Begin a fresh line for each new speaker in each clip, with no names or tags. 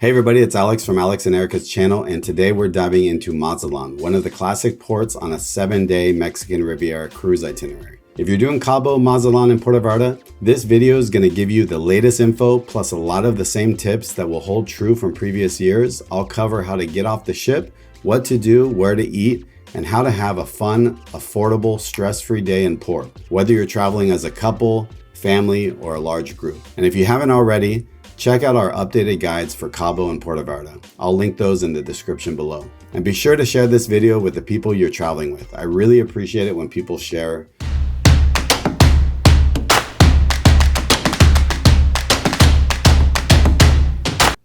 Hey everybody, it's Alex from Alex and Erika's channel, and today we're diving into Mazatlan, one of the classic ports on a 7-day Mexican Riviera cruise itinerary. If you're doing Cabo, Mazatlan, and Puerto Vallarta, this video is going to give you the latest info plus a lot of the same tips that will hold true from previous years. I'll cover how to get off the ship, what to do, where to eat, and how to have a fun, affordable, stress-free day in port, whether you're traveling as a couple, family, or a large group. And if you haven't already, check out our updated guides for Cabo and Puerto Vallarta. I'll link those in the description below. And be sure to share this video with the people you're traveling with. I really appreciate it when people share.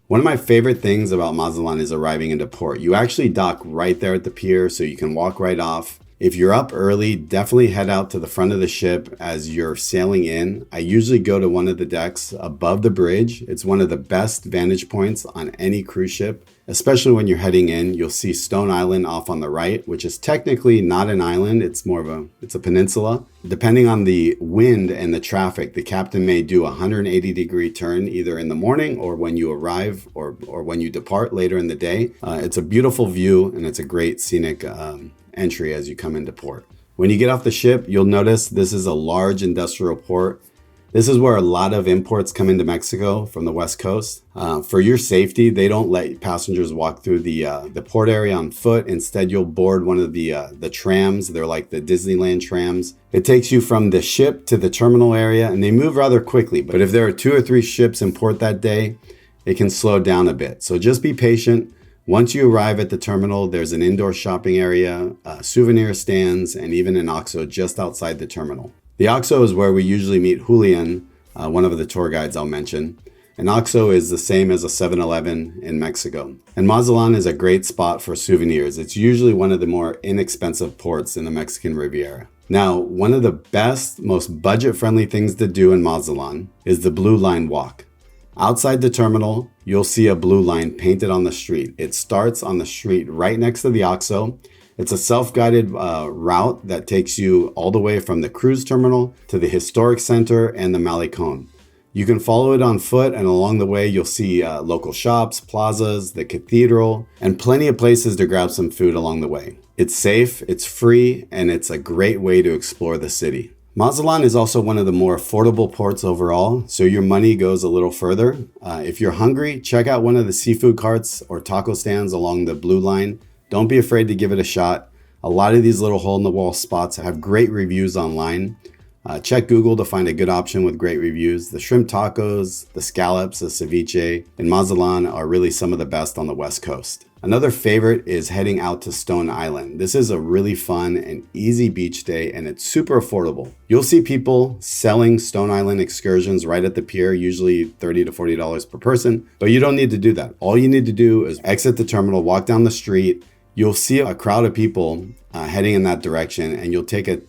One of my favorite things about Mazatlan is arriving into port. You actually dock right there at the pier, so you can walk right off. If you're up early, definitely head out to the front of the ship as you're sailing in. I usually go to one of the decks above the bridge. It's one of the best vantage points on any cruise ship, especially when you're heading in. You'll see Stone Island off on the right, which is technically not an island. It's a peninsula. Depending on the wind and the traffic, the captain may do a 180-degree turn either in the morning or when you arrive or when you depart later in the day. It's a beautiful view and it's a great scenic entry as you come into port. When you get off the ship, you'll notice this is a large industrial port. This is where a lot of imports come into Mexico from the West Coast. For your safety, they don't let passengers walk through the port area on foot. Instead, you'll board one of the trams. They're like the Disneyland trams. It takes you from the ship to the terminal area, and they move rather quickly. But if there are 2 or 3 ships in port that day, it can slow down a bit. So just be patient. Once you arrive at the terminal, there's an indoor shopping area, souvenir stands, and even an OXXO just outside the terminal. The OXXO is where we usually meet Julián, one of the tour guides I'll mention. An OXXO is the same as a 7-Eleven in Mexico. And Mazatlan is a great spot for souvenirs. It's usually one of the more inexpensive ports in the Mexican Riviera. Now, one of the best, most budget-friendly things to do in Mazatlan is the Blue Line Walk. Outside the terminal, you'll see a blue line painted on the street. It starts on the street right next to the OXXO. It's a self-guided route that takes you all the way from the cruise terminal to the historic center and the Malecón. You can follow it on foot, and along the way, you'll see local shops, plazas, the cathedral, and plenty of places to grab some food along the way. It's safe, it's free, and it's a great way to explore the city. Mazatlan is also one of the more affordable ports overall, so your money goes a little further. If you're hungry, check out one of the seafood carts or taco stands along the Blue Line. Don't be afraid to give it a shot. A lot of these little hole-in-the-wall spots have great reviews online. Check Google to find a good option with great reviews. The shrimp tacos, the scallops, the ceviche in Mazatlan are really some of the best on the West Coast. Another favorite is heading out to Stone Island. This is a really fun and easy beach day, and it's super affordable. You'll see people selling Stone Island excursions right at the pier, usually $30 to $40 per person, but you don't need to do that. All you need to do is exit the terminal, walk down the street. You'll see a crowd of people heading in that direction, and you'll take a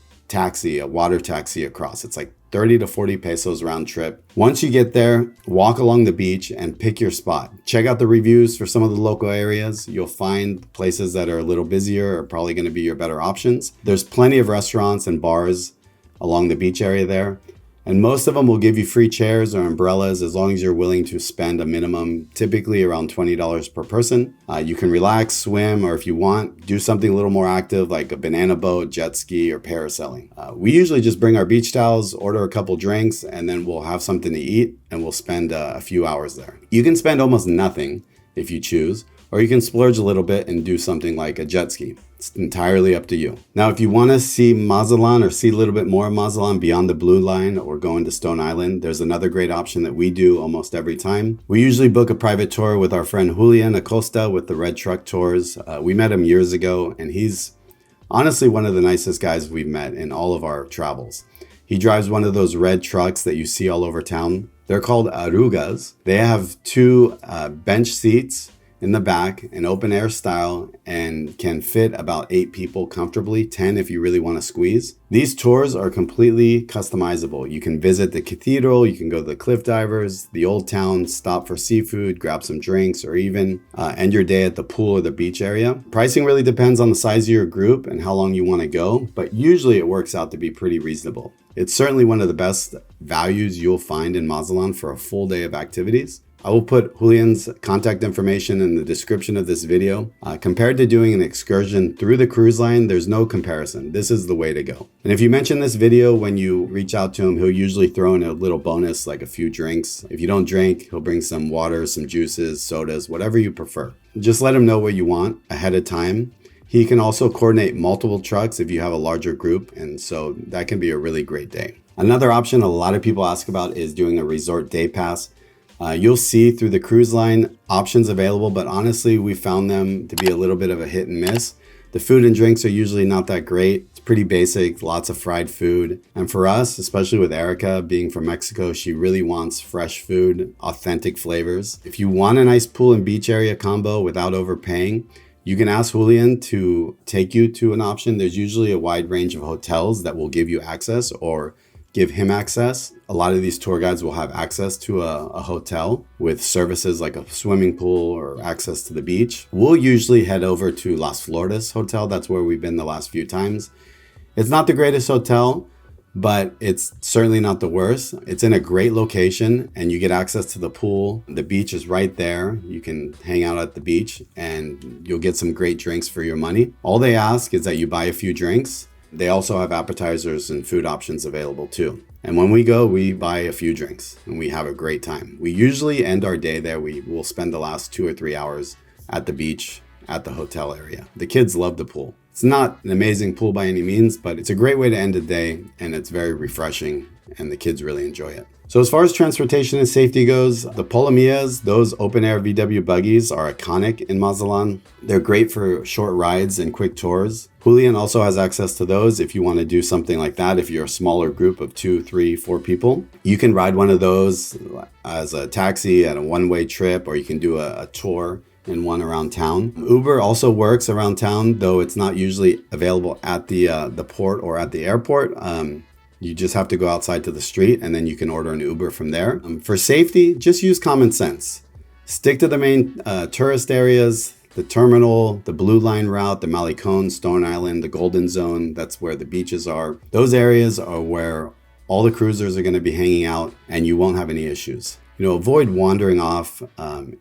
water taxi across. It's like 30 to 40 pesos round trip. Once you get there, walk along the beach and pick your spot. Check out the reviews for some of the local areas. You'll find places that are a little busier are probably going to be your better options. There's plenty of restaurants and bars along the beach area there. And most of them will give you free chairs or umbrellas as long as you're willing to spend a minimum, typically around $20 per person. You can relax, swim, or if you want, do something a little more active like a banana boat, jet ski, or parasailing. We usually just bring our beach towels, order a couple drinks, and then we'll have something to eat, and we'll spend a few hours there. You can spend almost nothing if you choose, or you can splurge a little bit and do something like a jet ski. It's entirely up to you. Now, if you want to see Mazatlan or see a little bit more of Mazatlan beyond the Blue Line or going to Stone Island, there's another great option that we do almost every time. We usually book a private tour with our friend Julián Acosta with the Red Truck Tours. We met him years ago, and he's honestly one of the nicest guys we've met in all of our travels. He drives one of those red trucks that you see all over town. They're called aurigas. They have 2 bench seats in the back, an open air style, and can fit about 8 people comfortably, 10 if you really want to squeeze. These tours are completely customizable. You can visit the cathedral, you can go to the cliff divers, the old town, stop for seafood, grab some drinks, or even end your day at the pool or the beach area. Pricing really depends on the size of your group and how long you want to go, but usually it works out to be pretty reasonable. It's certainly one of the best values you'll find in Mazatlan for a full day of activities. I will put Julian's contact information in the description of this video. Compared to doing an excursion through the cruise line, there's no comparison. This is the way to go. And if you mention this video when you reach out to him, he'll usually throw in a little bonus, like a few drinks. If you don't drink, he'll bring some water, some juices, sodas, whatever you prefer. Just let him know what you want ahead of time. He can also coordinate multiple trucks if you have a larger group, and so that can be a really great day. Another option a lot of people ask about is doing a resort day pass. You'll see through the cruise line options available, but honestly, we found them to be a little bit of a hit and miss. The food and drinks are usually not that great. It's pretty basic, lots of fried food. And for us, especially with Erika being from Mexico, she really wants fresh food, authentic flavors. If you want a nice pool and beach area combo without overpaying, you can ask Julian to take you to an option. There's usually a wide range of hotels that will give you access or give him access. A lot of these tour guides will have access to a hotel with services like a swimming pool or access to the beach. We'll usually head over to Las Flores Hotel. That's where we've been the last few times. It's not the greatest hotel, but it's certainly not the worst. It's in a great location and you get access to the pool. The beach is right there. You can hang out at the beach and you'll get some great drinks for your money. All they ask is that you buy a few drinks. They also have appetizers and food options available too. And when we go, we buy a few drinks and we have a great time. We usually end our day there. We will spend the last 2 or 3 hours at the beach, at the hotel area. The kids love the pool. It's not an amazing pool by any means, but it's a great way to end a day and it's very refreshing and the kids really enjoy it. So as far as transportation and safety goes, the Pulmonías, those open air VW buggies are iconic in Mazatlan. They're great for short rides and quick tours. Julian also has access to those if you want to do something like that. If you're a smaller group of 2, 3, 4 people, you can ride one of those as a taxi at a one-way trip, or you can do a tour in one around town. Uber also works around town, though it's not usually available at the port or at the airport. You just have to go outside to the street and then you can order an Uber from there. For safety, just use common sense. Stick to the main tourist areas, the terminal, the Blue Line route, the Malecón, Stone Island, the Golden Zone. That's where the beaches are. Those areas are where all the cruisers are going to be hanging out and you won't have any issues. Avoid wandering off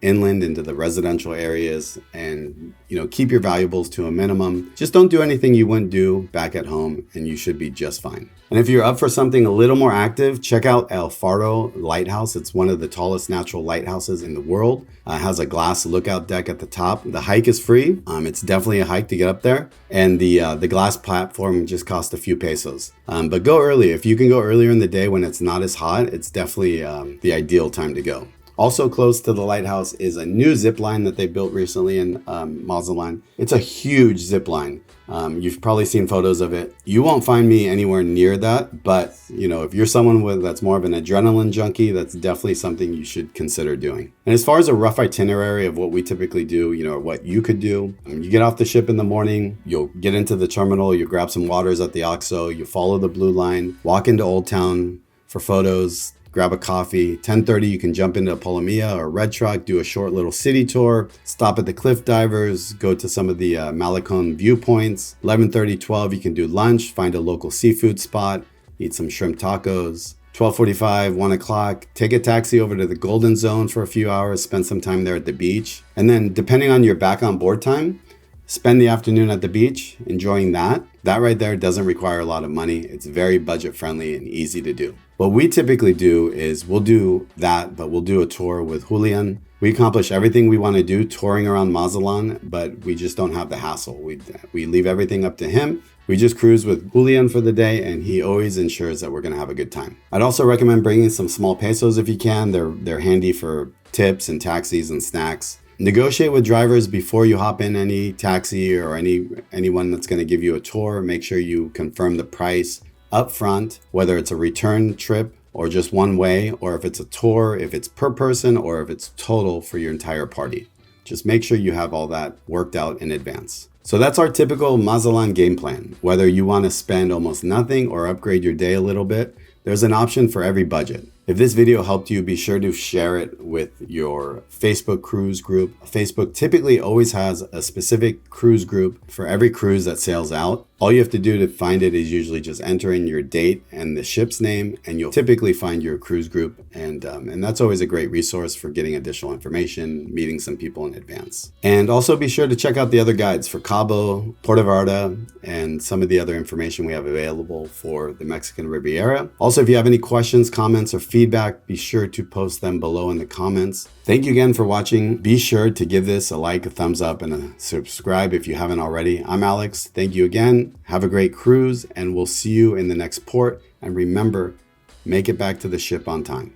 inland into the residential areas and, keep your valuables to a minimum. Just don't do anything you wouldn't do back at home and you should be just fine. And if you're up for something a little more active, check out El Faro Lighthouse. It's one of the tallest natural lighthouses in the world. It has a glass lookout deck at the top. The hike is free. It's definitely a hike to get up there. And the glass platform just costs a few pesos. But go early. If you can go earlier in the day when it's not as hot, it's definitely the ideal time to go. Also close to the lighthouse is a new zip line that they built recently in Mazatlan. It's a huge zip line. You've probably seen photos of it. You won't find me anywhere near that, but if you're someone that's more of an adrenaline junkie, that's definitely something you should consider doing. And as far as a rough itinerary of what we typically do, or what you could do, you get off the ship in the morning, you'll get into the terminal, you grab some waters at the OXXO, you follow the blue line, walk into Old Town for photos, grab a coffee. 10:30, you can jump into a Pulmonia or a red truck, do a short little city tour, stop at the cliff divers, go to some of the Malecón viewpoints. 11:30, 12, you can do lunch, find a local seafood spot, eat some shrimp tacos. 12:45, 1 o'clock, take a taxi over to the Golden Zone for a few hours, spend some time there at the beach. And then depending on your back on board time, spend the afternoon at the beach enjoying that. That right there doesn't require a lot of money. It's very budget friendly and easy to do. What we typically do is we'll do that, but we'll do a tour with Julian. We accomplish everything we want to do touring around Mazatlan, but we just don't have the hassle. We leave everything up to him. We just cruise with Julian for the day, and he always ensures that we're going to have a good time. I'd also recommend bringing some small pesos if you can. They're handy for tips and taxis and snacks. Negotiate with drivers before you hop in any taxi or anyone that's going to give you a tour. Make sure you confirm the price up front, whether it's a return trip or just one way, or if it's a tour, if it's per person, or if it's total for your entire party. Just make sure you have all that worked out in advance. So that's our typical Mazatlan game plan. Whether you want to spend almost nothing or upgrade your day a little bit, there's an option for every budget. If this video helped you, be sure to share it with your Facebook cruise group. Facebook typically always has a specific cruise group for every cruise that sails out. All you have to do to find it is usually just enter in your date and the ship's name, and you'll typically find your cruise group. And that's always a great resource for getting additional information, meeting some people in advance. And also be sure to check out the other guides for Cabo, Puerto Vallarta, and some of the other information we have available for the Mexican Riviera. Also, if you have any questions, comments, or feedback, be sure to post them below in the comments. Thank you again for watching. Be sure to give this a like, a thumbs up, and a subscribe if you haven't already. I'm Alex. Thank you again. Have a great cruise, and we'll see you in the next port. And remember, make it back to the ship on time.